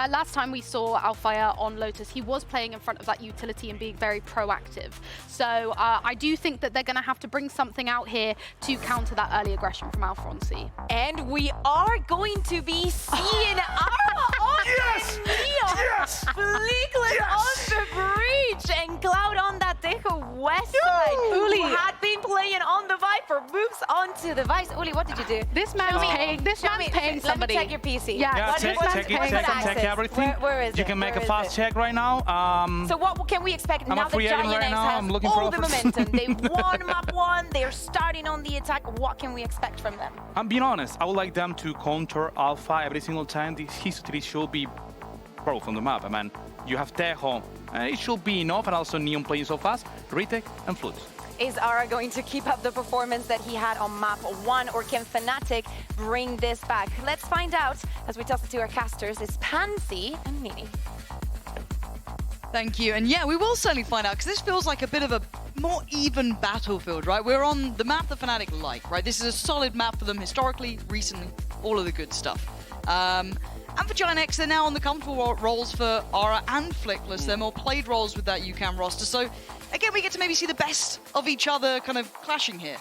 Last time we saw Alfire on Lotus, he was playing in front of that utility and being very proactive. So I do think that they're going to have to bring something out here to counter that early aggression from FNC. And we are going to be seeing Ara on Yes! Neon, Yes! Fleekless Yes! on the breach, and Cloud on that Deco West side. Uli had been playing on the Viper, moves onto the Vice. Uli, what did you do? This man's paying. This man's paying somebody. Let me check your PC. Yeah, check everything. Where is it? You can make Where a is fast it? check right now. So what can we expect I'm now a that free agent Giant right X now. has I'm looking for all the offers. momentum? They've won map 1, they're starting on the attack. What can we expect from them? I'm being honest. I would like them to counter Alpha every single time. His utility should be both on the map. I mean, you have Tejo, it should be enough, and also Neon playing so fast, retake and Flutes. Is Ara going to keep up the performance that he had on map 1, or can Fnatic bring this back? Let's find out as we talk to our casters. It's Pansy and Nini. Thank you. And yeah, we will certainly find out, because this feels like a bit of a more even battlefield, right? We're on the map that Fnatic like, right? This is a solid map for them historically, recently, all of the good stuff. And for Giant X, they're now on the comfortable roles for Ara and Flickless. They're more played roles with that UCAM roster. So again, we get to maybe see the best of each other kind of clashing here.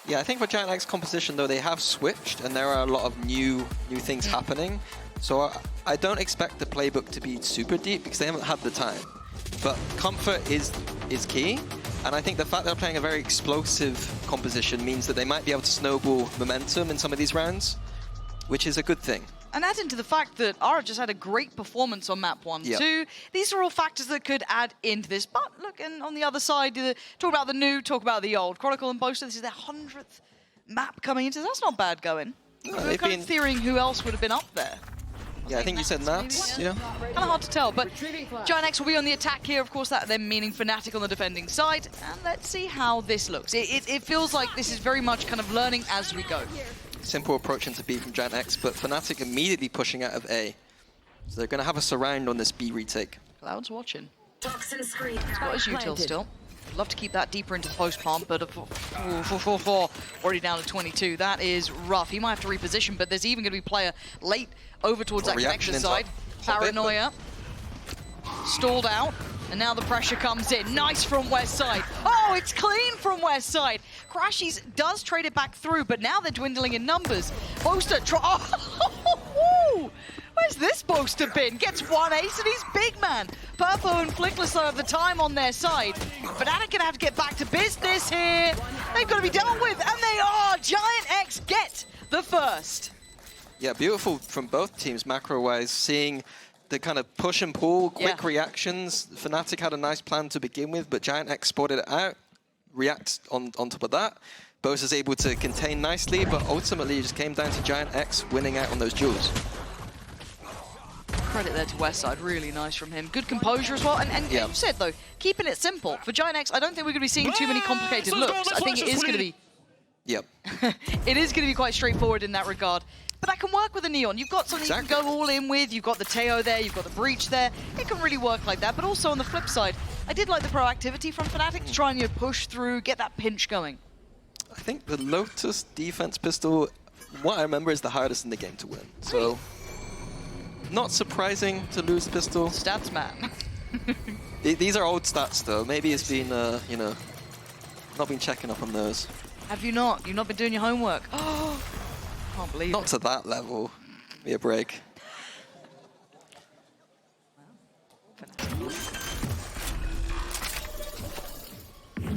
Yeah, I think for Giant X composition, though, they have switched, and there are a lot of new things happening. So I don't expect the playbook to be super deep, because they haven't had the time. But comfort is key, and I think the fact they're playing a very explosive composition means that they might be able to snowball momentum in some of these rounds, which is a good thing. And adding to the fact that Ara just had a great performance on map 1, too. These are all factors that could add into this. But look, and on the other side, talk about the new, talk about the old. Chronicle and Boaster, this is their 100th map coming into. That's not bad going. We're kind of theorying who else would have been up there. Yeah, I think you said Nats, yeah. Kind of hard to tell, but Giant X will be on the attack here. Of course, that then meaning Fnatic on the defending side. And let's see how this looks. It feels like this is very much kind of learning as we go. Simple approach into B from Giant X, but Fnatic immediately pushing out of A. So they're going to have a surround on this B retake. Cloud's watching. He's got his util still. Love to keep that deeper into the post pump, but 4 already down to 22. That is rough. He might have to reposition, but there's even going to be player late over towards that connection side. Paranoia. Stalled out. And now the pressure comes in. Nice from West side. Oh, it's clean from West side. Crashies does trade it back through, but now they're dwindling in numbers. Boaster, oh, where's this Boaster been? Gets one ace and he's big man. Purpo and Flickless though have the time on their side. Fnatic gonna have to get back to business here. They've got to be dealt with, and they are. Giant X get the first. Yeah, beautiful from both teams macro-wise, seeing the kind of push and pull, quick reactions. Fnatic had a nice plan to begin with, but Giant X spotted it out, react on top of that. Bose is able to contain nicely, but ultimately it just came down to Giant X winning out on those duels. Credit there to Westside, really nice from him. Good composure as well, and you said though, keeping it simple. For Giant X, I don't think we're going to be seeing too many complicated looks. I think it is going to be... Yep. It is going to be quite straightforward in that regard. But that can work with a Neon. You've got something you can go all in with. You've got the Teo there, you've got the Breach there. It can really work like that. But also on the flip side, I did like the proactivity from Fnatic to try and push through, get that pinch going. I think the Lotus defense pistol, what I remember, is the hardest in the game to win. So, not surprising to lose the pistol. Stats man. These are old stats though. Maybe it's been, you know, not been checking up on those. Have you not? You've not been doing your homework? Oh, can't believe Not to that level. Give me a break.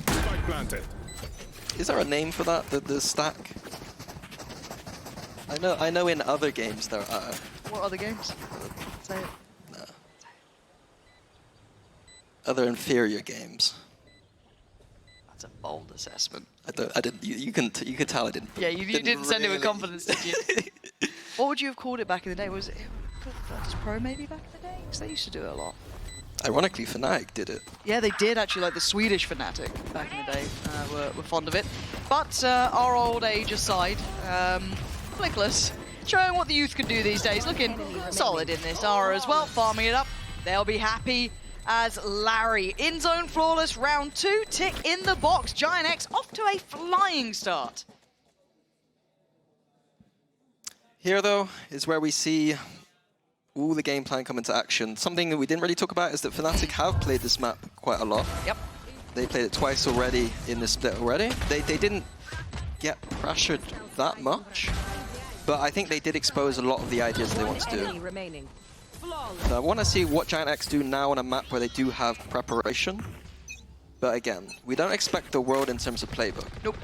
Spike planted. Is there a name for that? The stack? I know in other games there are. What other games? Say it. No. Other inferior games. That's a bold assessment. I didn't. You can tell I didn't. Yeah, you didn't send it with confidence, did you? What would you have called it back in the day? Was it Virtus Pro maybe back in the day? Because they used to do it a lot. Ironically, Fnatic did it. Yeah, they did actually, like the Swedish Fnatic back in the day were fond of it. But our old age aside, Flickless, showing what the youth can do these days. Looking solid in this Ara as well, farming it up. They'll be happy as Larry. In zone flawless, round 2, tick in the box. Giant X off to a flying start. Here, though, is where we see all the game plan come into action. Something that we didn't really talk about is that Fnatic have played this map quite a lot. Yep. They played it twice already in the split already. They didn't get pressured that much, but I think they did expose a lot of the ideas they want to do. So I want to see what Giant X do now on a map where they do have preparation. But again, we don't expect the world in terms of playbook. Nope.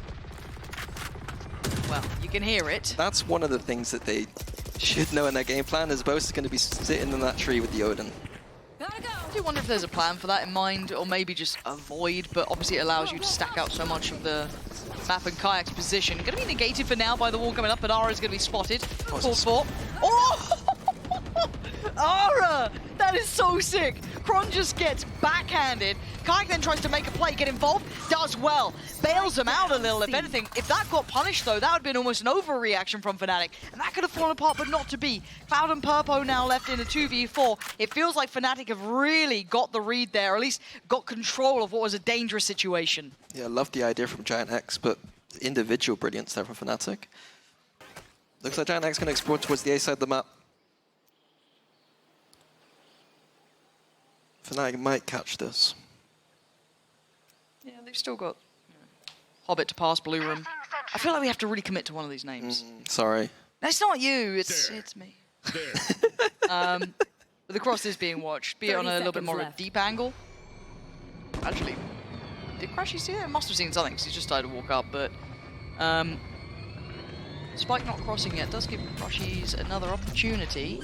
Well, you can hear it. That's one of the things that they should know in their game plan, as Boast is going to be sitting in that tree with the Odin. I do wonder if there's a plan for that in mind, or maybe just avoid, but obviously it allows you to stack out so much of the map and Kayak's position. Going to be negated for now by the wall coming up, but Ara is going to be spotted. Called for. Oh! Ara! That is so sick. Kron just gets backhanded. Kayak then tries to make a play, get involved, does well. Bails him out a little, if anything. If that got punished, though, that would have been almost an overreaction from Fnatic. And that could have fallen apart, but not to be. Cloud and Purpo now left in a 2v4. It feels like Fnatic have really got the read there, or at least got control of what was a dangerous situation. Yeah, I love the idea from Giant X, but individual brilliance there from Fnatic. Looks like Giant X going to explore towards the A side of the map. Fnatic might catch this. Yeah, they've still got Hobbit to pass, Blue Room. I feel like we have to really commit to one of these names. Sorry. No, it's not you, it's me. But the cross is being watched, be it on a little bit more of a deep angle. Actually, did Crashy see it? It must have seen something, because he's just started to walk up, but Spike not crossing yet does give Crashies another opportunity.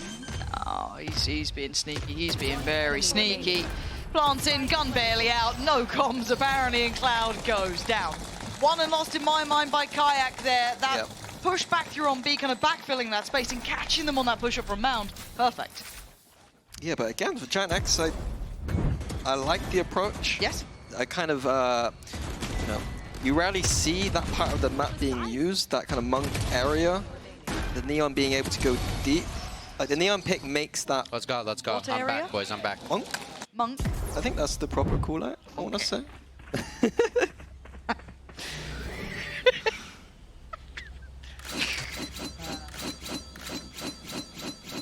Oh, he's being sneaky, he's being very sneaky. Plants in, gun barely out, no comms apparently, and Cloud goes down. Won and lost in my mind by Kayak there. That push back through on B, kind of backfilling that space and catching them on that push up from Mound. Perfect. Yeah, but again, for Giant X, I like the approach. Yes. I kind of, you know, you rarely see that part of the map being used, that kind of monk area. The Neon being able to go deep. Like the Neon pick makes that. Let's go, let's go. What I'm area? back, boys, I'm back. Monk? Monk. I think that's the proper call out, I want to say.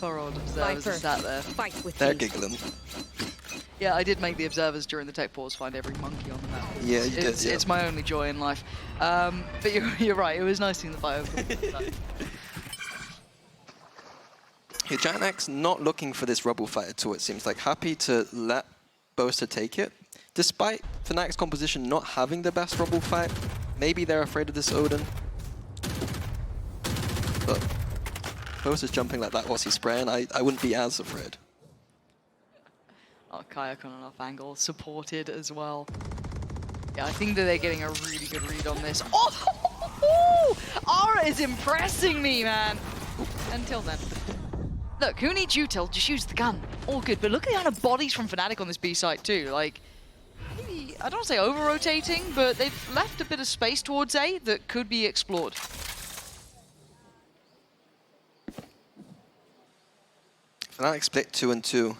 Poor old observers are sat there. They're giggling. Yeah, I did make the observers during the tech pause find every monkey on the map. Yeah, you did, yeah. It's my only joy in life. But you're right, it was nice seeing the bio. Yeah, Giant X not looking for this rubble fight at all, it seems like. Happy to let Boaster take it. Despite Fnatic's composition not having the best rubble fight, maybe they're afraid of this Odin. But Boaster's jumping like that whilst he's spraying, I wouldn't be as afraid. Oh, Kayak on an off angle, supported as well. Yeah, I think that they're getting a really good read on this. Oh! Ara is impressing me, man! Until then. Look, who needs util? Just use the gun. All good. But look at the amount of bodies from Fnatic on this B site too. Like, maybe, I don't want to say over-rotating, but they've left a bit of space towards A that could be explored. Fnatic split 2 and 2.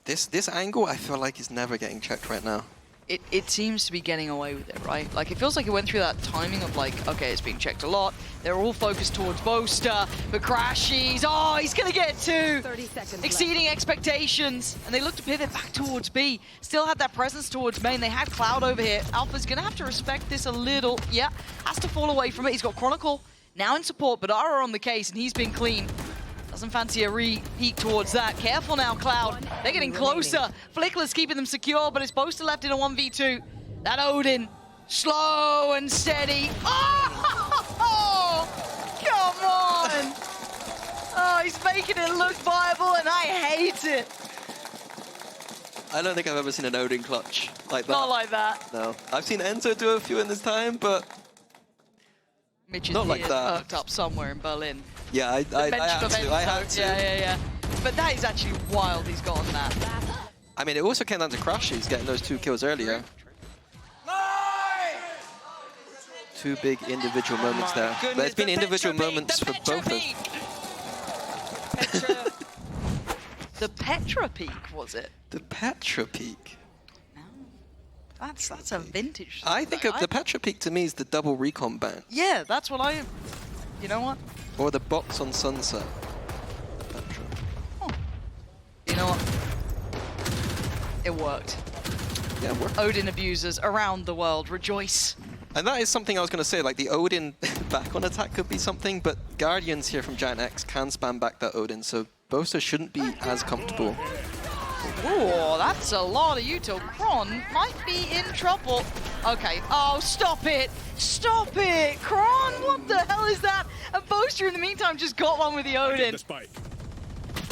This angle, I feel like, is never getting checked right now. It seems to be getting away with it, right? Like, it feels like it went through that timing of like, okay, it's being checked a lot. They're all focused towards Boaster, but Crashies, oh, he's gonna get 2! 30 seconds Exceeding left. expectations. And they look to pivot back towards B. Still had that presence towards main. They had Cloud over here. Alpha's gonna have to respect this a little. Yeah, has to fall away from it. He's got Chronicle now in support, but Ara on the case, and he's been clean. Doesn't fancy a re-peek towards that. Careful now, Cloud. They're getting closer. Flickless keeping them secure, but it's Boaster left in a 1v2. That Odin, slow and steady. Oh! Come on! Oh, he's making it look viable, and I hate it. I don't think I've ever seen an Odin clutch like that. Not like that. No. I've seen Enzo do a few in this time, but Mitch is not like that. perked up somewhere in Berlin. Yeah, I had to. Yeah. But that is actually wild he's gotten that. I mean, it also came down to Crashies getting those 2 kills earlier. 2 big individual moments there. But it's been individual moments for both of them. The Petra Peak, was it? The Petra Peak. That's a vintage. I think of the Petra Peak to me is the double recon ban. Yeah, that's what I... You know what? Or the box on Sunset. Petra. Oh, It worked. Yeah, it worked. Odin abusers around the world, rejoice. And that is something I was going to say, like the Odin back on attack could be something, but Guardians here from Giant X can spam back that Odin, so Boaster shouldn't be as comfortable. Ooh, that's a lot of util. Kron might be in trouble. Okay, oh, stop it! Stop it! Kron, what the hell is that? And Boaster in the meantime just got one with the Odin. The spike.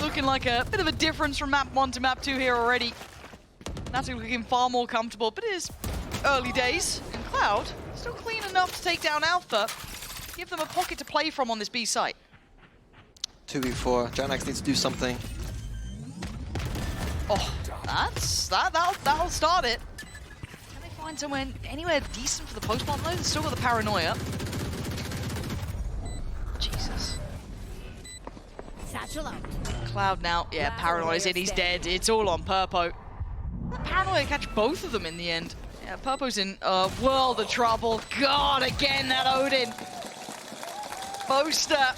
Looking like a bit of a difference from map 1 to map 2 here already. Fnatic looking far more comfortable, but it is early days. And Cloud, still clean enough to take down Alpha. Give them a pocket to play from on this B site. 2v4, Giant X needs to do something. Oh, that'll start it. Can they find somewhere anywhere decent for the post-bomb though? They've still got the paranoia. Jesus. Satchel out. Cloud now, yeah, paranoia's in, he's dead. It's all on Purpo. That paranoia catch both of them in the end. Yeah, Purpo's in a world of trouble. God, again, that Odin. Boaster,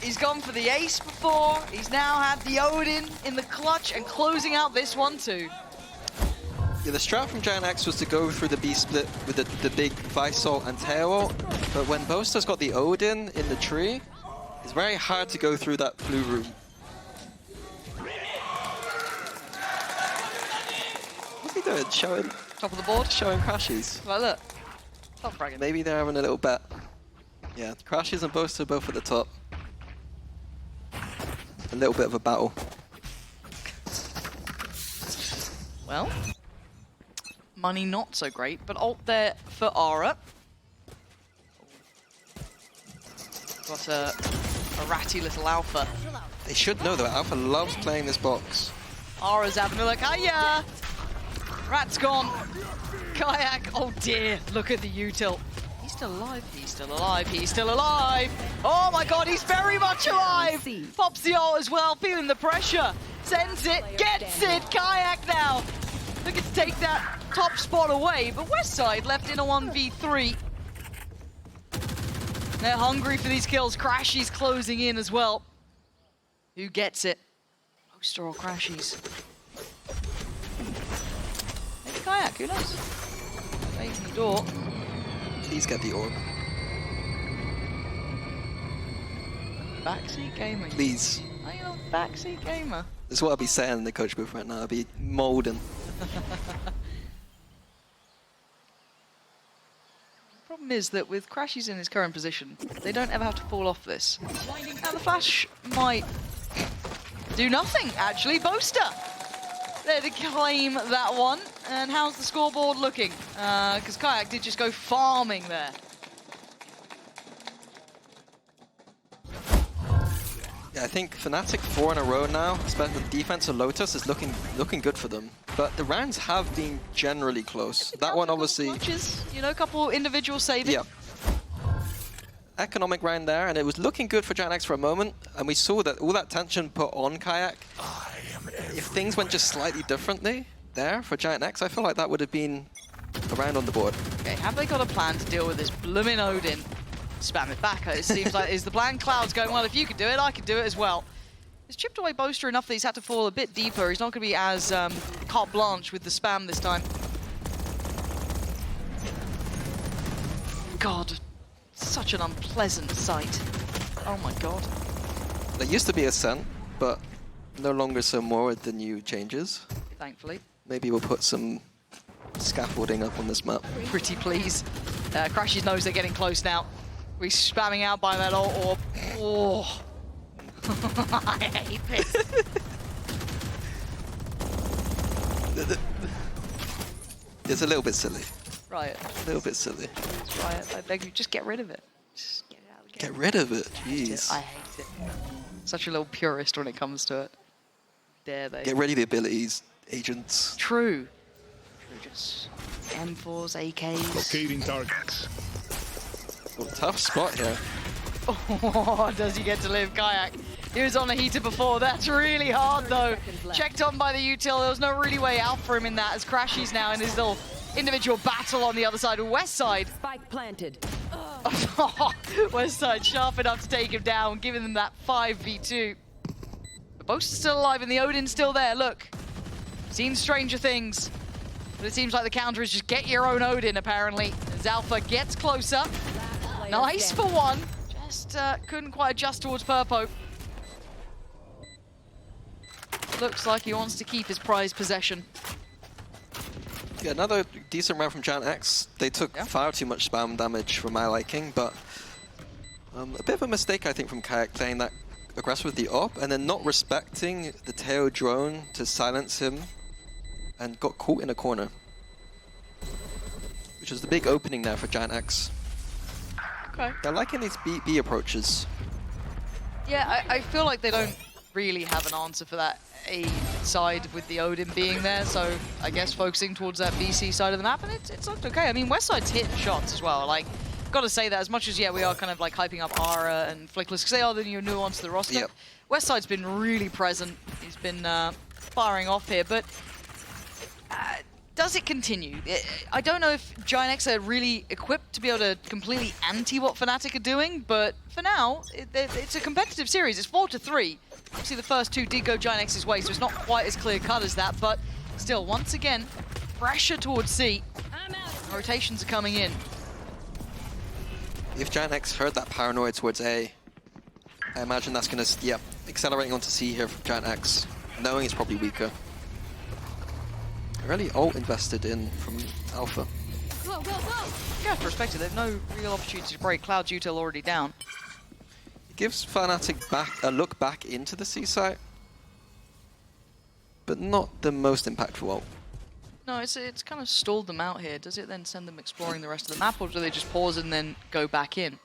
he's gone for the ace before. He's now had the Odin in the clutch and closing out this one too. Yeah, the strat from Giant X was to go through the B split with the big Visol and Tail, but when Boaster's got the Odin in the tree, it's very hard to go through that blue room. What's he doing? Showing Top of the board. showing crashes. Well, look. Top fragging. Maybe they're having a little bet. Yeah, crashes and Boaster both at the top. A little bit of a battle. Well, money not so great, but ult there for Aura. Got a ratty little Alpha. They should know though, Alpha loves playing this box. Aura's having a look. Hiya! Rat's gone. Kayak. Oh dear. Look at the util. He's still alive. He's still alive. He's still alive. Oh my god, he's very much alive. Pops the ult as well, feeling the pressure. Sends it, gets it. Kayak now. Looking to take that top spot away, but Westside left in a 1v3. They're hungry for these kills. Crashy's closing in as well. Who gets it? Boaster or Crashies? Maybe Kayak, who knows? Waiting the door. Please get the orb. Backseat gamer. Please. Are you a backseat gamer? This is what I'll be saying in the coach booth right now. I'll be molding. Problem is that with Crashies in his current position, they don't ever have to fall off this. Now the Flash might do nothing, actually. Boaster! There to claim that one. And how's the scoreboard looking? Because Kayak did just go farming there. Yeah, I think Fnatic 4 in a row now, especially the defense of Lotus is looking good for them. But the rounds have been generally close. That one obviously... Clutches, you know, a couple individual saving. Yeah. Economic round there, and it was looking good for Giant X for a moment, and we saw that all that tension put on Kayak. If things went just slightly differently there for Giant X, I feel like that would have been a round on the board. Okay, have they got a plan to deal with this bloomin' Odin? Spam it back. It seems like is the plan. Cloud's going, well, if you could do it, I could do it as well. He's chipped away Boaster enough that he's had to fall a bit deeper. He's not going to be as carte blanche with the spam this time. God, such an unpleasant sight. Oh my god. There used to be Ascent, but no longer so more with the new changes. Thankfully. Maybe we'll put some scaffolding up on this map. Pretty please. Crashies knows they're getting close now. We're spamming out by that ult orb. Oh. I hate this. It's a little bit silly. Riot. A little bit silly. It's Riot. I beg you, just get rid of it. Just get it out. Get rid of it, jeez. I hate it. Such a little purist when it comes to it. Dare they? Get rid of the abilities, agents. True. Just M4s, AKs. Locating targets. Oh, tough spot here. Oh, does he get to live? Kayak. He was on a heater before. That's really hard, though. Checked on by the util. There was no really way out for him in that, as Crashy's now in his little individual battle on the other side of Westside. Spike planted. Westside sharp enough to take him down, giving them that 5v2. The Boaster's still alive and the Odin's still there, look. Seen stranger things. But it seems like the counter is just get your own Odin, apparently. As Alpha gets closer. Nice for one. Just couldn't quite adjust towards Purpo. Looks like he wants to keep his prized possession. Yeah, another decent round from Giant X. They took far too much spam damage for my liking, but a bit of a mistake, I think, from Kayak playing that aggressive with the op and then not respecting the tail drone to silence him and got caught in a corner. Which is the big opening there for Giant X. Okay. They're liking these B approaches. Yeah, I feel like they don't really have an answer for that A side with the Odin being there, so I guess focusing towards that BC side of the map, and it's looked okay. I mean, Westside's hitting shots as well. Like, gotta say that as much as, yeah, we are kind of like hyping up Ara and Flickless, because they are the new nuance to the roster. Yep. Westside's been really present. He's been firing off here, but does it continue? I don't know if Giant X are really equipped to be able to completely anti what Fnatic are doing, but for now, it's a competitive series. It's 4-3. Obviously, the first two did go Giant X's way, so it's not quite as clear-cut as that, but still, once again, pressure towards C. Rotations are coming in. If Giant X heard that paranoia towards A, I imagine that's going to, accelerating onto C here from Giant X, knowing it's probably weaker. Really ult invested in from Alpha. Yeah, for perspective, they've no real opportunity to break. Cloud's util already down. It gives Fnatic a look back into the C site, but not the most impactful ult. No, it's kind of stalled them out here. Does it then send them exploring the rest of the map, or do they just pause and then go back in?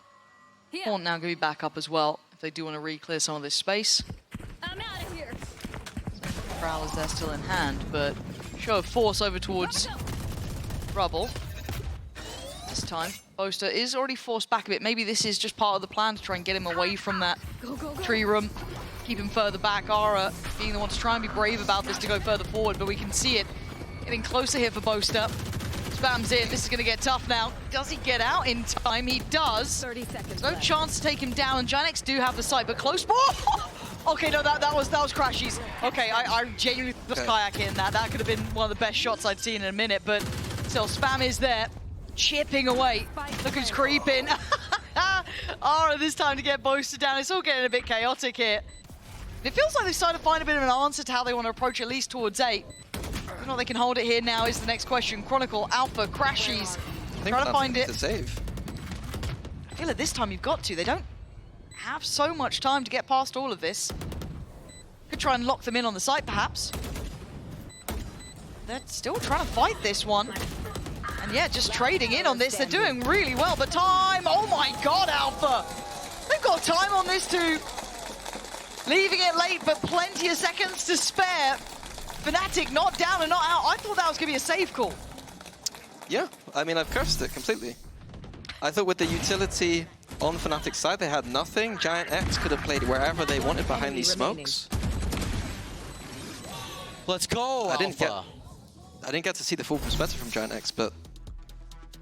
Horn now going to be back up as well, if they do want to re-clear some of this space. I'm out of here. Prowlers there still in hand, but show of force over towards Rubble. This time, Boaster is already forced back a bit. Maybe this is just part of the plan to try and get him away from that tree room, keep him further back. Ara being the one to try and be brave about this to go further forward, but we can see it getting closer here for Boaster. Spams in. This is going to get tough now. Does he get out in time? He does. 30 seconds No left. chance to take him down, and Giant X do have the sight, but close. Okay, no, that was Crashies. Okay, I genuinely was kayaking that. That could have been one of the best shots I'd seen in a minute, but still, spam is there, chipping away. Look who's creeping. Ara this time to get Boaster down. It's all getting a bit chaotic here. It feels like they've started to find a bit of an answer to how they want to approach at least towards 8. Whether or not they can hold it here now is the next question. Chronicle, Alpha, Crashies, trying to find it. To save. I feel like this time you've got to. They don't have so much time to get past all of this. Could try and lock them in on the site, perhaps. They're still trying to fight this one. And yeah, just trading in on this. They're doing really well, but time! Oh my god, Alpha! They've got time on this too. Leaving it late, but plenty of seconds to spare. Fnatic not down and not out. I thought that was going to be a save call. Yeah, I mean, I've cursed it completely. I thought with the utility on Fnatic's side, they had nothing. Giant X could have played wherever they wanted behind these smokes. Let's go, I didn't get to see the full perspective from Giant X, but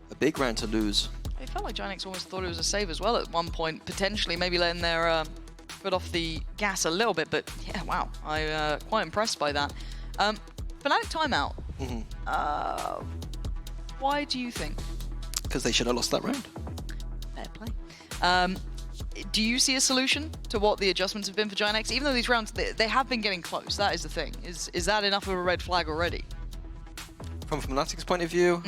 a big round to lose. It felt like Giant X almost thought it was a save as well at one point, potentially maybe letting their foot off the gas a little bit, but yeah, wow, I'm quite impressed by that. Fnatic timeout. Why do you think? Because they should have lost that round. Fair play. Do you see a solution to what the adjustments have been for Giant X? Even though these rounds, they have been getting close, that is the thing. Is that enough of a red flag already? From Fnatic's point of view,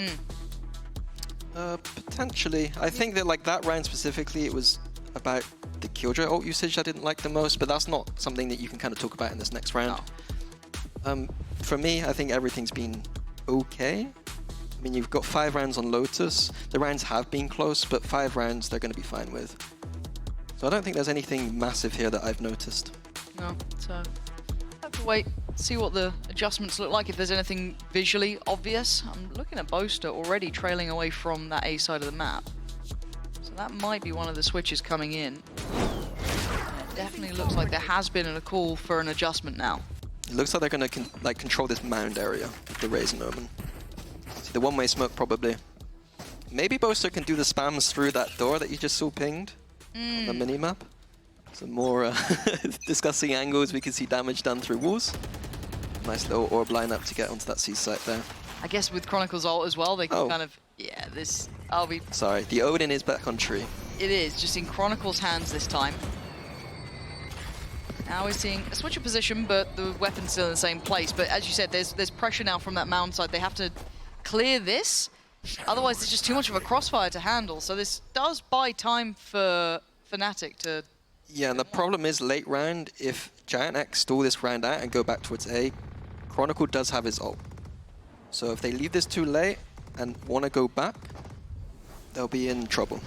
potentially. I think that like that round specifically, it was about the Killjoy ult usage I didn't like the most, but that's not something that you can kind of talk about in this next round. No. For me, I think everything's been okay. I mean, you've got 5 rounds on Lotus. The rounds have been close, but 5 rounds they're going to be fine with. So I don't think there's anything massive here that I've noticed. No, so have to wait, see what the adjustments look like, if there's anything visually obvious. I'm looking at Boaster already trailing away from that A side of the map. So that might be one of the switches coming in. It definitely looks like there has been a call for an adjustment now. It looks like they're going to control this mound area with the Raze and Omen. See the one-way smoke probably. Maybe Boaster can do the spams through that door that you just saw pinged on the mini-map. Some more discussing angles, we can see damage done through walls. Nice little orb lineup to get onto that C site there. I guess with Chronicle's ult as well, they can kind of... Yeah, this... I'll be... Sorry, the Odin is back on tree. It is, just in Chronicle's hands this time. Now we're seeing a switch of position, but the weapon's still in the same place. But as you said, there's pressure now from that mound side. They have to clear this. Otherwise, there's just too much of a crossfire to handle. So this does buy time for Fnatic to... Yeah, and the problem is late round, if Giant X stall this round out and go back towards A, Chronicle does have his ult. So if they leave this too late and want to go back, they'll be in trouble.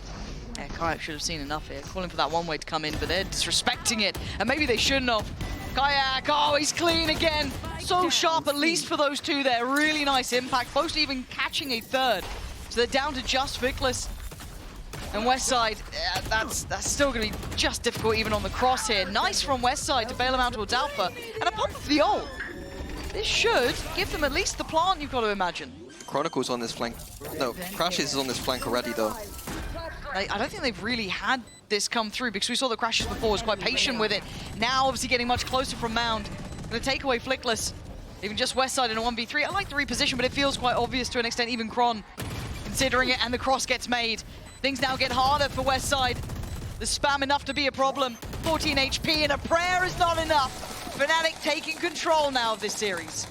Yeah, Kayak should have seen enough here. Calling for that one way to come in, but they're disrespecting it. And maybe they shouldn't have. Kayak, oh, he's clean again. So sharp, at least for those two there. Really nice impact. Both even catching a third. So they're down to just Vickless. And Westside, that's still going to be just difficult even on the cross here. Nice from Westside to bail him out towards Alpha. And a pump for the ult. This should give them at least the plant, you've got to imagine. Chronicle's on this flank. No, Crashes is on this flank already, though. I don't think they've really had this come through because we saw the Crashes before, was quite patient with it. Now, obviously, getting much closer from Mound. Going to take away Flickless. Even just Westside in a 1v3. I like the reposition, but it feels quite obvious to an extent, even Kron considering it, and the cross gets made. Things now get harder for Westside. The spam enough to be a problem. 14 HP and a prayer is not enough. Fnatic taking control now of this series.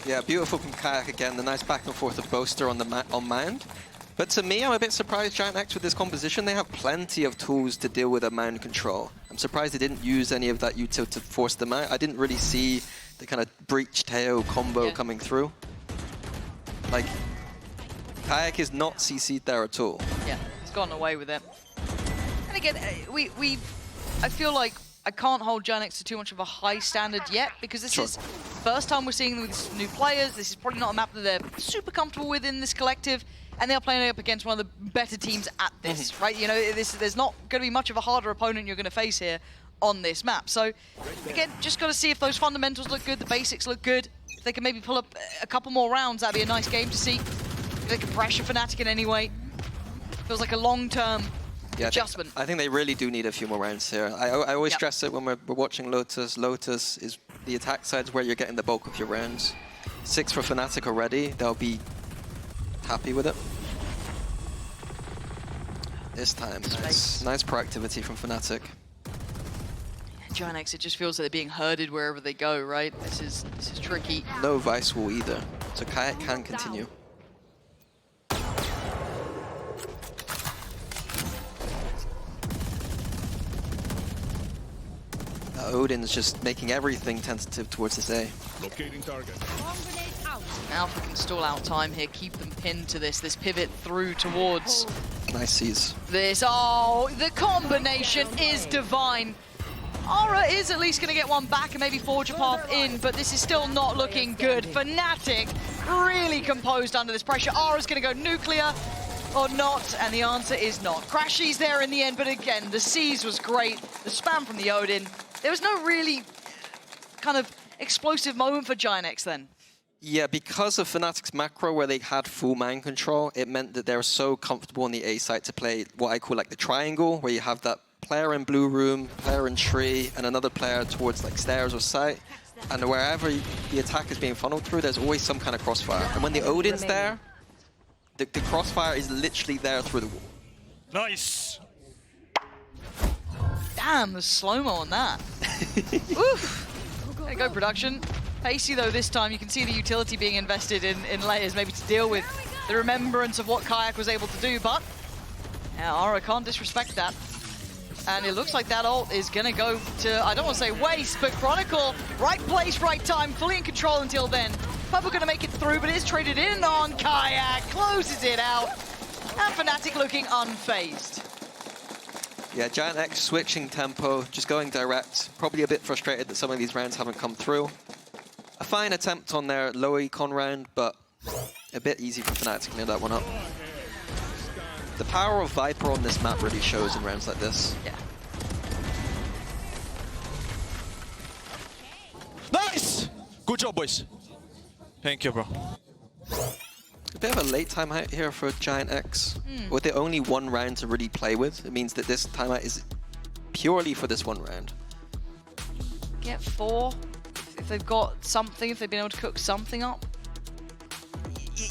Yeah, beautiful from Kayak again. The nice back and forth of Boaster on Mound. But to me, I'm a bit surprised Giant X with this composition. They have plenty of tools to deal with a Mound control. I'm surprised they didn't use any of that util to force them out. I didn't really see the kind of breach Teo combo coming through. Like, Kayak is not CC'd there at all. Yeah, he's gotten away with it. And again, I feel like I can't hold Giant X to too much of a high standard yet, because this is first time we're seeing them with new players. This is probably not a map that they're super comfortable with in this collective, and they're playing up against one of the better teams at this, right? You know, there's not going to be much of a harder opponent you're going to face here on this map. So, again, just got to see if those fundamentals look good, the basics look good. If they can maybe pull up a couple more rounds, that'd be a nice game to see. If they can pressure Fnatic in any way. Feels like a long-term adjustment. I think they really do need a few more rounds here. I always stress it when we're watching Lotus. Lotus is the attack side's where you're getting the bulk of your rounds. 6 for Fnatic already. They'll be happy with it. This time, nice proactivity from Fnatic. Giant X, it just feels like they're being herded wherever they go, right? This is tricky. No Vice Wall either, so Kayak can continue. Odin's just making everything tentative towards this A. Locating target. Alpha can stall out time here, keep them pinned to this pivot through towards... Nice seas. This, oh, the combination is divine. Aura is at least going to get one back and maybe forge a path in, but this is still not looking good. Fnatic really composed under this pressure. Aura's going to go nuclear or not, and the answer is not. Crashy's there in the end, but again, the Seas was great. The spam from the Odin. There was no really kind of explosive moment for Giant X then. Yeah, because of Fnatic's macro where they had full man control, it meant that they were so comfortable on the A site to play what I call like the triangle, where you have that player in blue room, player in tree, and another player towards like stairs or site. And wherever the attack is being funneled through, there's always some kind of crossfire. And when the Odin's there, the crossfire is literally there through the wall. Nice. Damn, the slow-mo on that. Oof. There you go, production. Pacey, though, this time. You can see the utility being invested in layers, maybe to deal with the remembrance of what Kayak was able to do, but Aura can't disrespect that. And it looks like that ult is going to go to, I don't want to say waste, but Chronicle, right place, right time, fully in control until then. Purple going to make it through, but it is traded in on Kayak, closes it out, and Fnatic looking unfazed. Yeah, Giant X switching tempo, just going direct. Probably a bit frustrated that some of these rounds haven't come through. A fine attempt on their low econ round, but a bit easy for Fnatic to clear that one up. The power of Viper on this map really shows in rounds like this. Yeah. Nice! Good job, boys. Thank you, bro. A bit of a late timeout here for Giant X. With the only one round to really play with, it means that this timeout is purely for this one round. Get 4. If if they've got something, if they've been able to cook something up,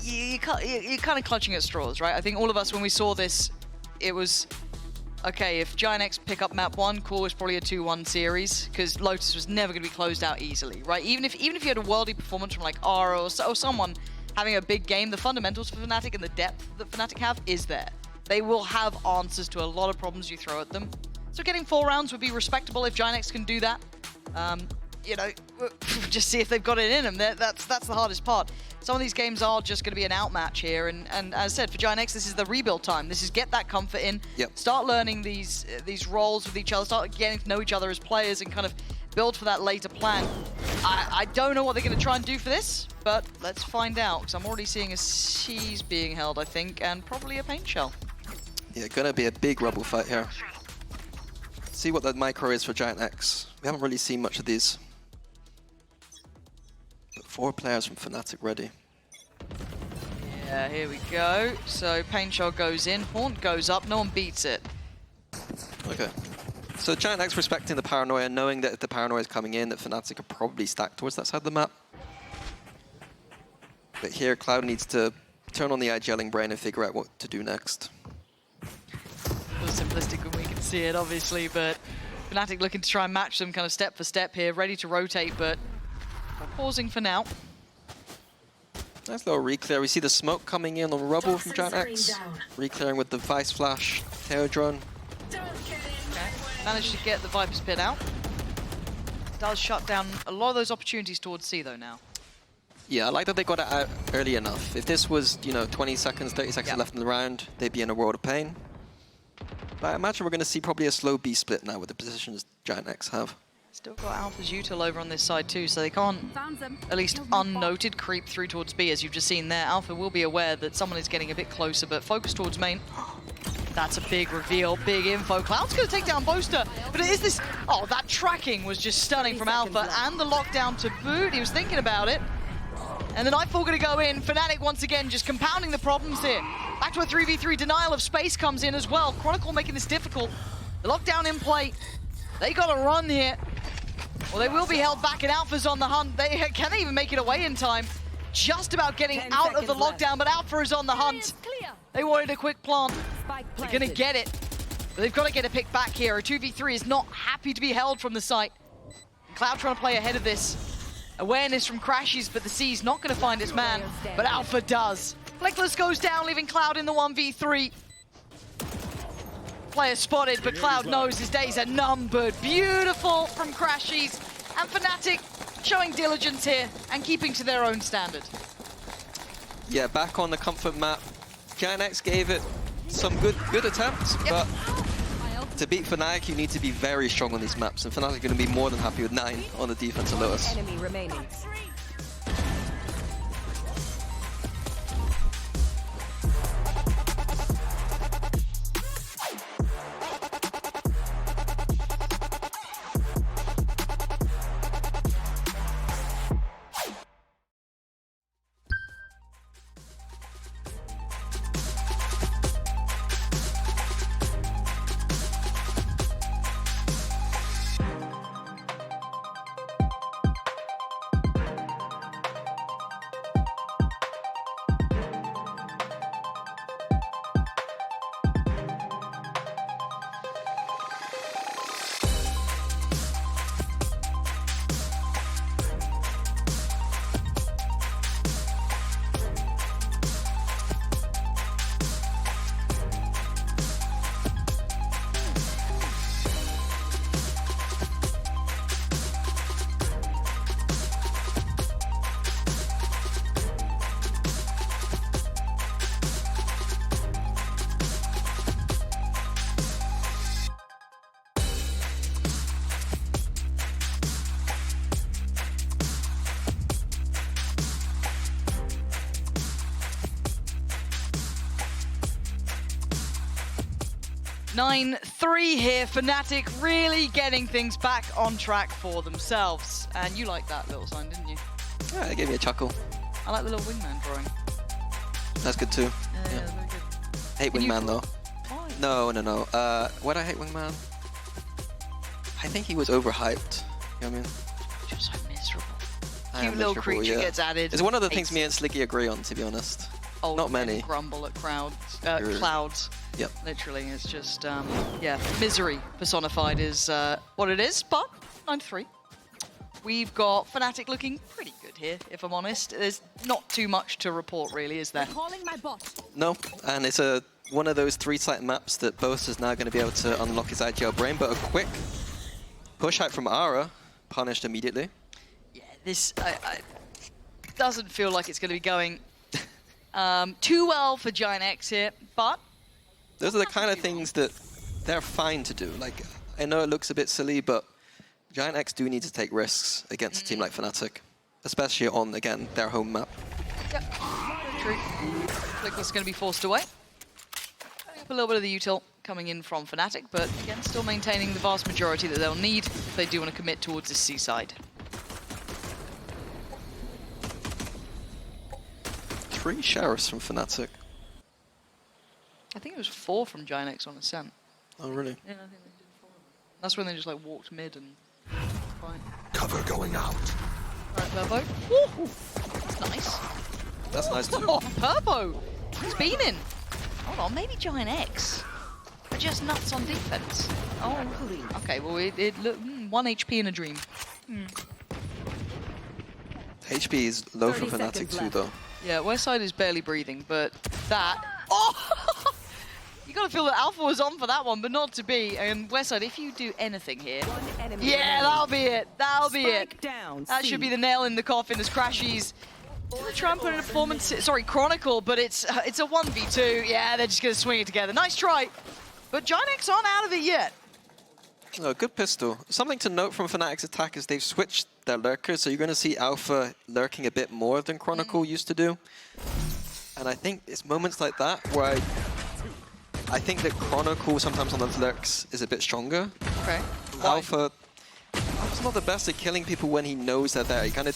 you're kind of clutching at straws, right? I think all of us, when we saw this, it was, okay, if Giant X pick up map 1, cool, it's probably a 2-1 series, because Lotus was never going to be closed out easily, right? Even if you had a worldy performance from like Aura or someone having a big game, the fundamentals for Fnatic and the depth that Fnatic have is there. They will have answers to a lot of problems you throw at them. So getting 4 rounds would be respectable if Giant X can do that. You know, just see if they've got it in them. That's the hardest part. Some of these games are just going to be an outmatch here, and as I said, for Giant X, this is the rebuild time. This is get that comfort in, start learning these roles with each other, start getting to know each other as players, and kind of build for that later plan. I don't know what they're going to try and do for this, but let's find out, because I'm already seeing a C's being held, I think, and probably a paint shell. Yeah, gonna be a big rubble fight here. See what that micro is for Giant X. We haven't really seen much of these. But 4 players from Fnatic ready. Yeah, here we go. So paint shell goes in, Haunt goes up, no one beats it. Okay. So Giant X respecting the paranoia, knowing that if the paranoia is coming in, that Fnatic are probably stacked towards that side of the map. But here, Cloud needs to turn on the IGLing brain and figure out what to do next. A little simplistic when we can see it, obviously, but Fnatic looking to try and match them kind of step for step here, ready to rotate, but pausing for now. Nice little re-clear. We see the smoke coming in on rubble from Giant X. Re-clearing with the Vice Flash, Tail Drone. Okay. Managed to get the Viper's Pit out. Does shut down a lot of those opportunities towards C though now. Yeah, I like that they got it out early enough. If this was, you know, 20 seconds, 30 seconds left in the round, they'd be in a world of pain. But I imagine we're going to see probably a slow B split now with the positions Giant X have. Still got Alpha's util over on this side too, so they can't, at least unnoted, creep through towards B, as you've just seen there. Alpha will be aware that someone is getting a bit closer, but focus towards main. That's a big reveal, big info. Cloud's going to take down Boaster, but it is this... Oh, that tracking was just stunning from Alpha, and the lockdown to boot. He was thinking about it. And the Nightfall going to go in. Fnatic once again just compounding the problems here. Back to a 3v3. Denial of space comes in as well. Chronicle making this difficult. The lockdown in play. They got to run here. Well, they will be held back, and Alpha's on the hunt. Can they even make it away in time? Just about getting out of the lockdown, but Alpha is on the hunt. They wanted a quick plant. They're going to get it. But they've got to get a pick back here. A 2v3 is not happy to be held from the site. Cloud trying to play ahead of this. Awareness from Crashes, but the C's not going to find its man. But Alpha does. Fleckless goes down, leaving Cloud in the 1v3. Player spotted, but Cloud knows his days are numbered. Beautiful from Crashes. And Fnatic showing diligence here and keeping to their own standard. Yeah, back on the comfort map. Giant X gave it some good attempts, but to beat Fnatic, you need to be very strong on these maps, and Fnatic are going to be more than happy with 9 on the defense of Lotus. Enemy remaining. (9-3) here. Fnatic really getting things back on track for themselves. And you liked that little sign, didn't you? Yeah, it gave me a chuckle. I like the little wingman drawing. That's good too. Yeah, very good. Hate wingman though. Why? No. Why do I hate wingman? I think he was overhyped. You know what I mean? Just so miserable. cute little miserable, creature yeah. gets added. It's one of the things me and Sliggy agree on, to be honest. Not many. Grumble at clouds. Yep. Literally, it's just, yeah, misery personified is what it is, but 9-3. We've got Fnatic looking pretty good here, if I'm honest. There's not too much to report, really, is there? Calling my bot. No, and it's one of those 3-site maps that Boast is now going to be able to unlock his IGL brain, but a quick push out from Ara, punished immediately. Yeah, this doesn't feel like it's going to be going too well for Giant X here, but... Those are the kind of things that they're fine to do. Like, I know it looks a bit silly, but Giant X do need to take risks against a team like Fnatic, especially on, again, their home map. Yep, true. Flick was going to be forced away. A little bit of the util coming in from Fnatic, but again, still maintaining the vast majority that they'll need if they do want to commit towards this seaside. 3 sheriffs from Fnatic. I think it was 4 from Giant X on Ascent. Oh, really? Yeah, I think they did 4 of them. That's when they just like walked mid and fine. Cover going out. Alright, Purpo. Woo! That's nice. That's nice too. Oh, Purpo! He's beaming! Hold on, maybe Giant X are just nuts on defense. Oh, okay, well, it looked 1 HP in a dream. HP is low for Fnatic too, though. Yeah, Westside is barely breathing, but that... Oh! You gotta feel that Alpha was on for that one, but not to be. And Westside, if you do anything here... Yeah, that'll be it. That'll be it. That should be the nail in the coffin as Crashies try and put in a performance... Sorry, Chronicle, but it's a 1v2. Yeah, they're just gonna swing it together. Nice try. But Giant X aren't out of it yet. Oh, good pistol. Something to note from Fnatic's attack is they've switched their lurkers, so you're going to see Alpha lurking a bit more than Chronicle used to do. And I think it's moments like that where I think that Chronicle sometimes on the lurks is a bit stronger. Okay. Alpha's not the best at killing people when he knows they're there. He kind of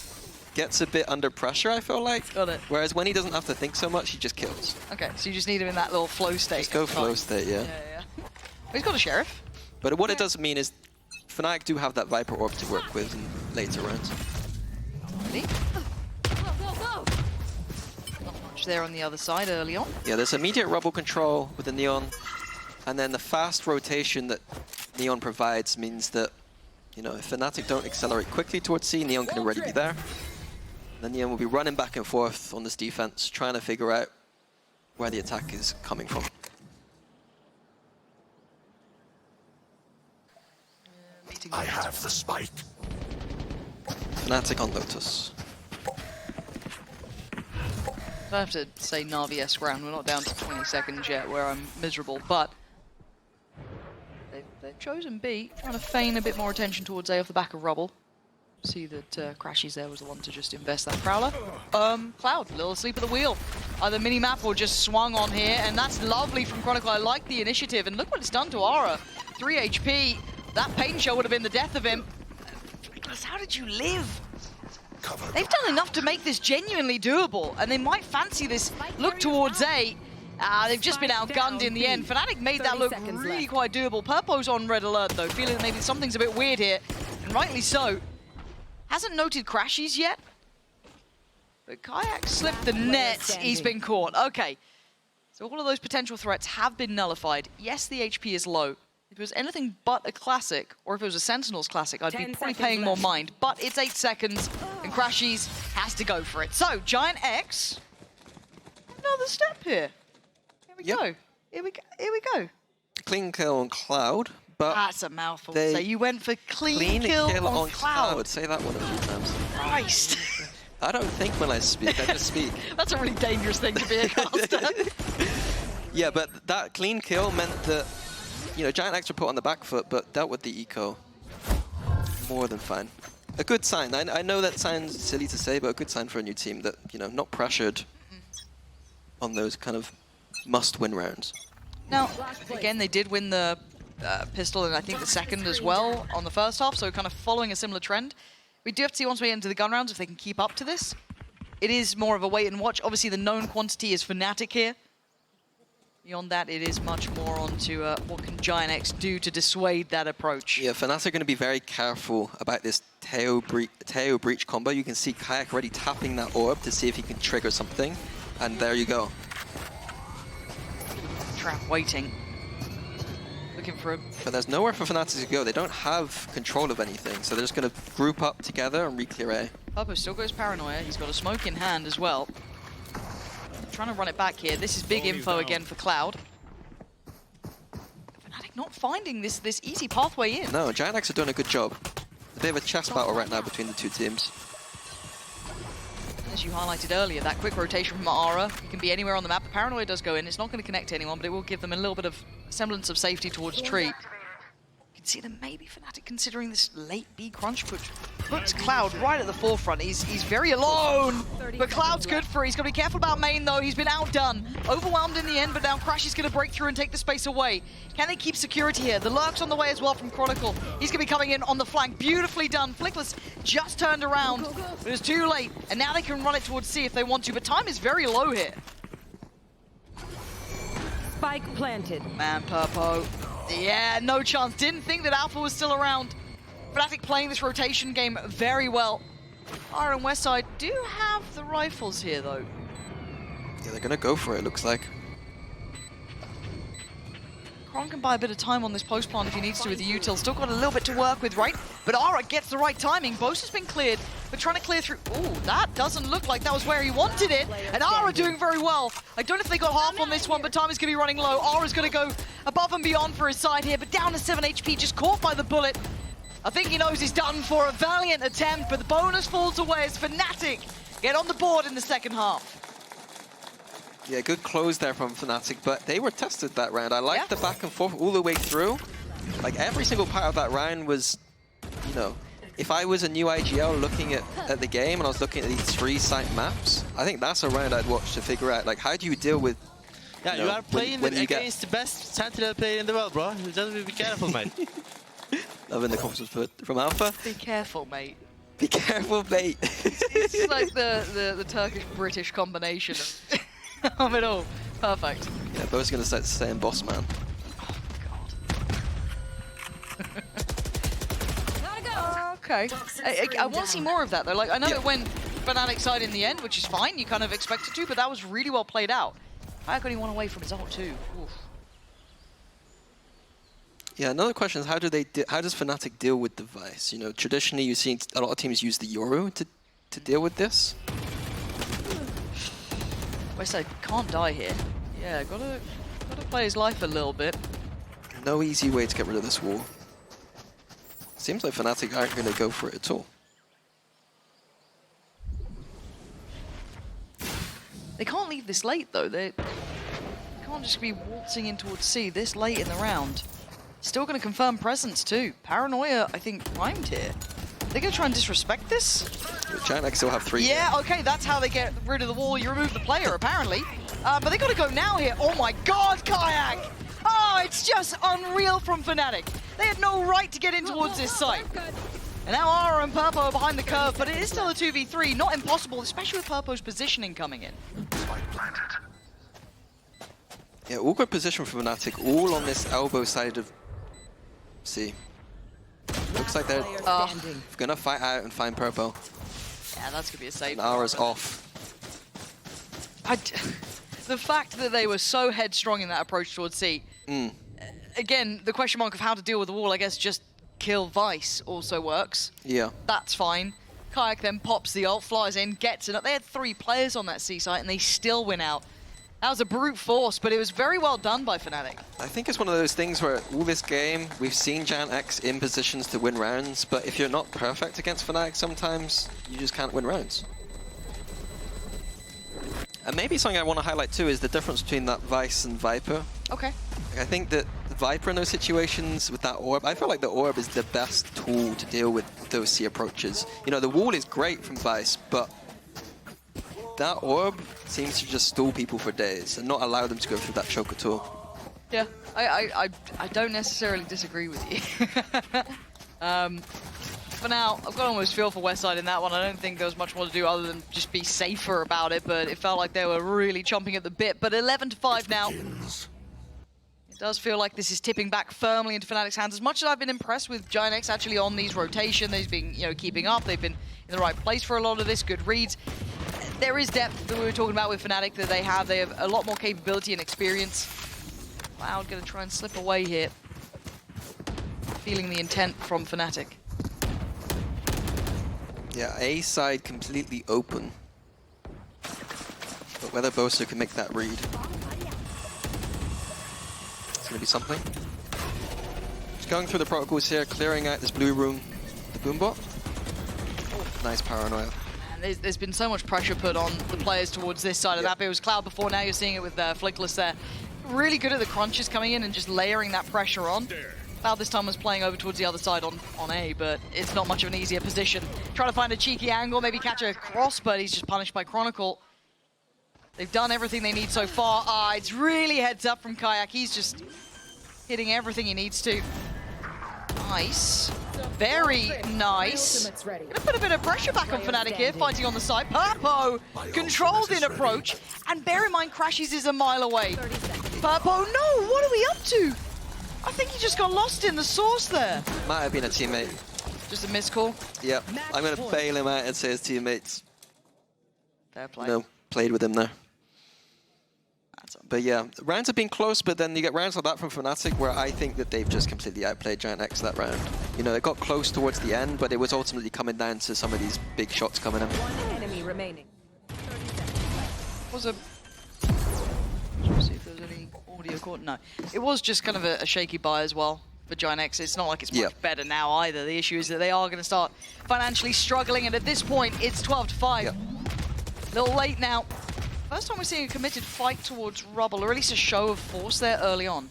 gets a bit under pressure, I feel like. Got it. Whereas when he doesn't have to think so much, he just kills. Okay, so you just need him in that little flow state. Just go flow state, yeah. Yeah. He's got a Sheriff. But what it does mean is Fnatic do have that Viper Orb to work with in later rounds. Ready? Not much there on the other side early on. Yeah, there's immediate rubble control with the Neon, and then the fast rotation that Neon provides means that, you know, if Fnatic don't accelerate quickly towards C, Neon can already be there. Then Neon will be running back and forth on this defense, trying to figure out where the attack is coming from. I have the spike. Fnatic on Lotus. I have to say Na'Vi-esque round. We're not down to 20 seconds yet where I'm miserable, but they've chosen B, trying to feign a bit more attention towards A off the back of rubble. See that Crashies there was the one to just invest that Prowler. Cloud, a little asleep at the wheel. Either mini-map or just swung on here, and that's lovely from Chronicle. I like the initiative, and look what it's done to Aura. 3 HP. That pain show would have been the death of him. How did you live? They've done enough to make this genuinely doable, and they might fancy this look towards A. They've just been outgunned in the end. Fnatic made that look really quite doable. Purpo's on red alert, though, feeling that maybe something's a bit weird here, and rightly so. Hasn't noted Crashies yet, but Kayak slipped the net. He's been caught. Okay, so all of those potential threats have been nullified. Yes, the HP is low. If it was anything but a classic, or if it was a Sentinels classic, I'd be probably paying more mind. But it's 8 seconds, and Crashies has to go for it. So, Giant X, another step here. Here we go. Here we go. Clean kill on Cloud, but that's a mouthful. So you went for clean kill on Cloud. Say that one a few times. Christ. I don't think when I speak, I just speak. That's a really dangerous thing to be a caster. Yeah, but that clean kill meant that, you know, Giant X were put on the back foot, but dealt with the eco more than fine. A good sign. I know that sounds silly to say, but a good sign for a new team that, you know, not pressured on those kind of must-win rounds. Now, again, they did win the pistol and I think the second as well on the first half, so kind of following a similar trend. We do have to see once we get into the gun rounds if they can keep up to this. It is more of a wait and watch. Obviously, the known quantity is Fnatic here. Beyond that, it is much more onto what can Giant X do to dissuade that approach. Yeah, Fnatic are going to be very careful about this Teo Breach combo. You can see Kayak already tapping that orb to see if he can trigger something. And there you go. Trap waiting. Looking for him. But there's nowhere for Fnatic to go. They don't have control of anything. So they're just going to group up together and re-clear A. Purpo still goes Paranoia. He's got a smoke in hand as well. Trying to run it back here. This is big info again for Cloud. Fnatic not finding this easy pathway in. No, Giant X are doing a good job. A bit of a chess battle right now between the two teams. As you highlighted earlier, that quick rotation from Ara, it can be anywhere on the map. The Paranoia does go in. It's not going to connect to anyone, but it will give them a little bit of semblance of safety towards Tree. You can see them maybe Fnatic considering this late B crunch puts Cloud right at the forefront. He's very alone, but Cloud's good for it. He's got to be careful about main though. He's been outdone, overwhelmed in the end, but now Crash is going to break through and take the space away. Can they keep security here? The Lurk's on the way as well from Chronicle. He's going to be coming in on the flank. Beautifully done. Flickless just turned around, but it was too late, and now they can run it towards C if they want to, but time is very low here. Spike planted. Man, Purpo. Yeah, no chance. Didn't think that Alpha was still around. Fnatic playing this rotation game very well. Ara and Westside do have the rifles here, though. Yeah, they're going to go for it, looks like. Kron can buy a bit of time on this post plant if he needs to with the util. Still got a little bit to work with, right? But Ara gets the right timing. Boast has been cleared, but trying to clear through. Ooh, that doesn't look like that was where he wanted it. And Ara doing very well. I don't know if they got half on this one, but time is going to be running low. Ara's going to go above and beyond for his side here, but down to 7 HP, just caught by the bullet. I think he knows he's done for. A valiant attempt, but the bonus falls away as Fnatic get on the board in the second half. Yeah, good close there from Fnatic, but they were tested that round. I liked the back and forth all the way through. Like, every single part of that round was, you know, if I was a new IGL looking at the game and I was looking at these 3-site maps, I think that's a round I'd watch to figure out, like, how do you deal with... Yeah, you are playing against the best Sentinel player in the world, bro. You just be careful, mate. Loving the comments from Alpha. Be careful, mate. Be careful, mate. It's like the Turkish-British combination of it all. Perfect. Yeah, both going to start saying boss man. Oh, okay. I want to see more of that, though. Like, I know it went Fnatic side in the end, which is fine. You kind of expected to, but that was really well played out. I got one away from his ult, too. Oof. Yeah, another question is how does Fnatic deal with the Vice? You know, traditionally you've seen a lot of teams use the Yoru to deal with this. Westside can't die here. Yeah, gotta play his life a little bit. No easy way to get rid of this wall. Seems like Fnatic aren't going to go for it at all. They can't leave this late, though. They can't just be waltzing in towards C this late in the round. Still going to confirm presence, too. Paranoia, I think, primed here. They're going to try and disrespect this? Giant X still have 3. Yeah, okay, that's how they get rid of the wall. You remove the player, apparently. But they got to go now here. Oh, my God, Kayak! Oh, it's just unreal from Fnatic. They had no right to get in towards this site. And now Ara and Purpo are behind the curve, but it is still a 2v3. Not impossible, especially with Purpo's positioning coming in. Yeah, all good position for Fnatic, all on this elbow side of C. Looks like they're gonna fight out and find Purpo. Yeah, that's gonna be a save. And Ara's off. The fact that they were so headstrong in that approach towards C. Again, the question mark of how to deal with the wall, I guess just kill Vice also works. Yeah. That's fine. Kayak then pops the ult, flies in, gets it. They had 3 players on that C site and they still win out. That was a brute force, but it was very well done by Fnatic. I think it's one of those things where all this game, we've seen Giant X in positions to win rounds, but if you're not perfect against Fnatic sometimes, you just can't win rounds. And maybe something I want to highlight too is the difference between that Vice and Viper. Okay. I think that the Viper in those situations with that orb, I feel like the orb is the best tool to deal with those C approaches. You know, the wall is great from Vice, but that orb seems to just stall people for days and not allow them to go through that choke at all. Yeah, I don't necessarily disagree with you. For now, I've got almost feel for Westside in that one. I don't think there was much more to do other than just be safer about it, but it felt like they were really chomping at the bit. But 11-5 now. Does feel like this is tipping back firmly into Fnatic's hands. As much as I've been impressed with Giant X actually on these rotation, they've been, keeping up. They've been in the right place for a lot of this. Good reads. There is depth that we were talking about with Fnatic that they have. They have a lot more capability and experience. Cloud going to try and slip away here. Feeling the intent from Fnatic. Yeah, A side completely open. But whether Boaster can make that read. It's going to be something. Just going through the protocols here, clearing out this blue room, the boombot. Nice paranoia. And there's been so much pressure put on the players towards this side of that. It was Cloud before, now you're seeing it with Flickless there. Really good at the crunches coming in and just layering that pressure on. Cloud this time was playing over towards the other side on A, but it's not much of an easier position. Trying to find a cheeky angle, maybe catch a cross, but he's just punished by Chronicle. They've done everything they need so far. It's really heads up from Kayak. He's just hitting everything he needs to. Nice. Very nice. Gonna put a bit of pressure back on Fnatic here, fighting on the side. Purpo controlled in approach, and bear in mind, Crashies is a mile away. Purpo, no, what are we up to? I think he just got lost in the source there. Might have been a teammate. Just a missed call? Yep. I'm going to bail him out and say his teammates. Fair play. No, played with him there. But yeah, rounds have been close, but then you get rounds like that from Fnatic where I think that they've just completely outplayed Giant X that round. It got close towards the end, but it was ultimately coming down to some of these big shots coming in. One enemy remaining. Was a... Let's see if there's any audio caught. No. It was just kind of a shaky buy as well for Giant X. It's not like it's much better now either. The issue is that they are going to start financially struggling, and at this point, it's 12-5. Yep. A little late now. First time we're seeing a committed fight towards Rubble, or at least a show of force there early on.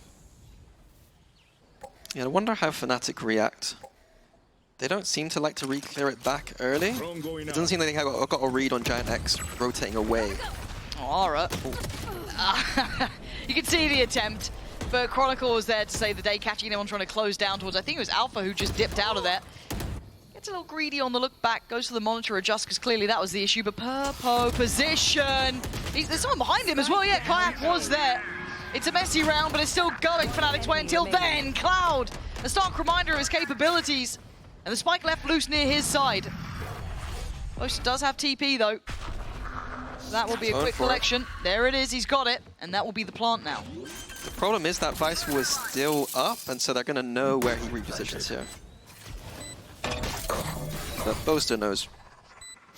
Yeah, I wonder how Fnatic react. They don't seem to like to re-clear it back early. It doesn't seem like they have got a read on Giant X rotating away. Oh, Ara. You can see the attempt, but Chronicle was there to save the day, catching anyone trying to close down towards, I think it was Alpha who just dipped out of there. Gets a little greedy on the look back, goes for the monitor adjust, because clearly that was the issue, but Purpo, position. There's someone behind him as well, yeah, Kayak was there. It's a messy round, but it's still going Fnatic's way until then. Cloud, a stark reminder of his capabilities, and the spike left loose near his side. Lotus does have TP though. That will be a quick collection. There it is, he's got it, and that will be the plant now. The problem is that Vice was still up, and so they're going to know where he repositions here. But Boaster knows.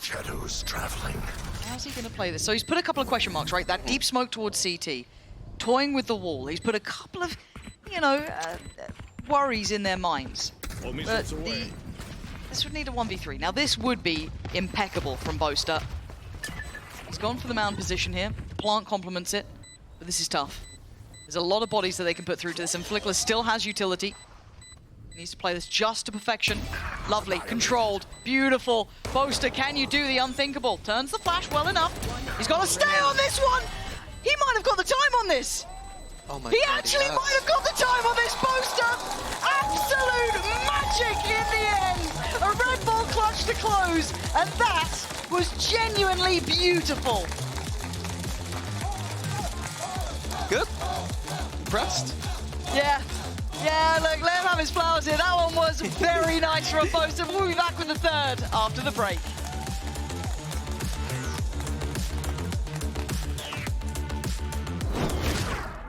Shadows traveling. How's he going to play this? So he's put a couple of question marks, right? That deep smoke towards CT, toying with the wall. He's put a couple of, worries in their minds. But this would need a 1v3. Now this would be impeccable from Boaster. He's gone for the mound position here. The plant complements it, but this is tough. There's a lot of bodies that they can put through to this, and Flickless still has utility. He needs to play this just to perfection. Lovely, controlled, beautiful. Boaster, can you do the unthinkable? Turns the flash well enough. He's got to stay on this one. He might have got the time on this. Oh my He God, actually might have got the time on this, Boaster. Absolute magic in the end. A Red Bull clutch to close, and that was genuinely beautiful. Good. Impressed. Yeah, look, let him have his flowers here. That one was very nice from Boaster. We'll be back with the third after the break.